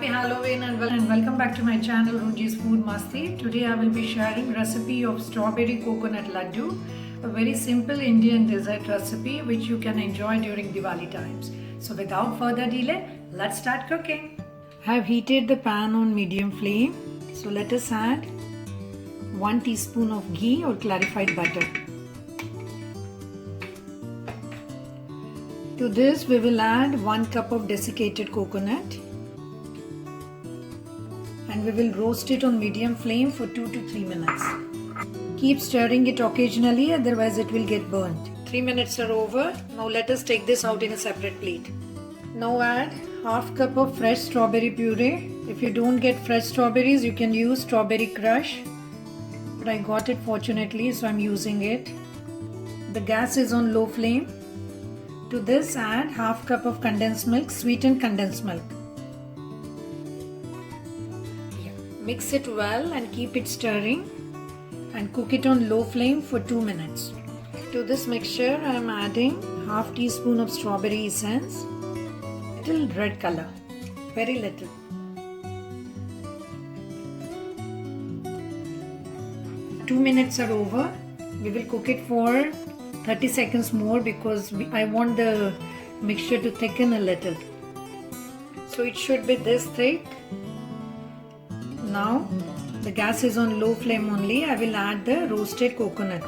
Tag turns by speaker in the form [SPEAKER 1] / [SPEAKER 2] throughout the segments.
[SPEAKER 1] Happy Halloween and welcome back to my channel Runji's Food Masti. Today I will be sharing recipe of strawberry coconut laddu, a very simple Indian dessert recipe which you can enjoy during Diwali times. So without further delay, let's start cooking. I have heated the pan on medium flame. So let us add 1 teaspoon of ghee or clarified butter. To this we will add 1 cup of desiccated coconut and we will roast it on medium flame for 2 to 3 minutes. Keep stirring it occasionally, otherwise it will get burnt. 3 minutes are over. Now let us take this out in a separate plate. Now add half cup of fresh strawberry puree. If you don't get fresh strawberries, you can use strawberry crush. But I got it fortunately, so I'm using it. The gas is on low flame. To this add half cup of condensed milk, sweetened condensed milk. Mix it well and keep it stirring and cook it on low flame for 2 minutes. To this mixture I am adding half teaspoon of strawberry essence, little red color, very little. Two minutes are over. We will cook it for 30 seconds more because I want the mixture to thicken a little. So it should be this thick. Now the gas is on low flame only. I will add the roasted coconut.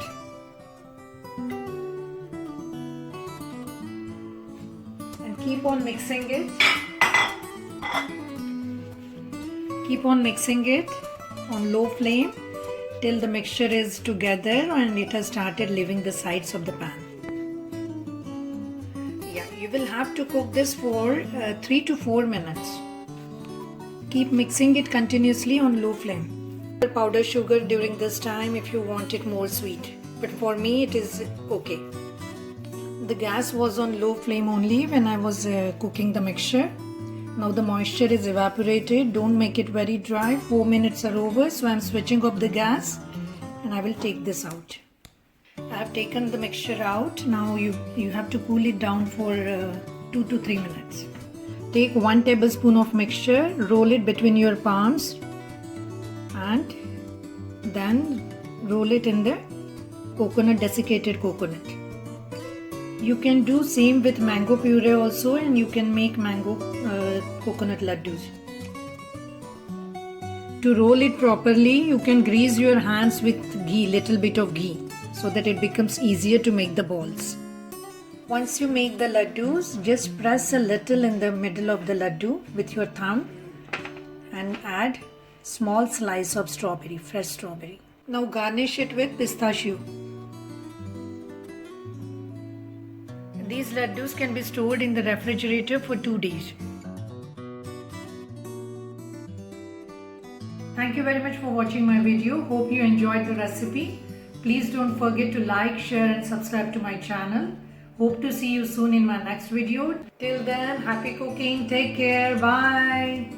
[SPEAKER 1] And keep on mixing it. Keep on mixing it on low flame till the mixture is together and it has started leaving the sides of the pan. You will have to cook this for 3 to 4 minutes. Keep mixing it continuously on low flame. Powder sugar during this time if you want it more sweet, but for me it is okay. The gas was on low flame only when I was cooking the mixture. Now the moisture is evaporated. Don't make it very dry. 4 minutes are over, so I am switching off the gas and I will take this out. I have taken the mixture out. Now you have to cool it down for 2 to 3 minutes. Take 1 tablespoon of mixture, roll it between your palms and then roll it in the desiccated coconut. You can do same with mango puree also, and you can make mango coconut laddus. To roll it properly, you can grease your hands with ghee, little bit of ghee, so that it becomes easier to make the balls. Once you make the laddus, just press a little in the middle of the laddu with your thumb and add small slice of strawberry, fresh strawberry. Now garnish it with pistachio. These laddus can be stored in the refrigerator for 2 days. Thank you very much for watching my video. Hope you enjoyed the recipe. Please don't forget to like, share and subscribe to my channel. Hope to see you soon in my next video. Till then, happy cooking. Take care. Bye.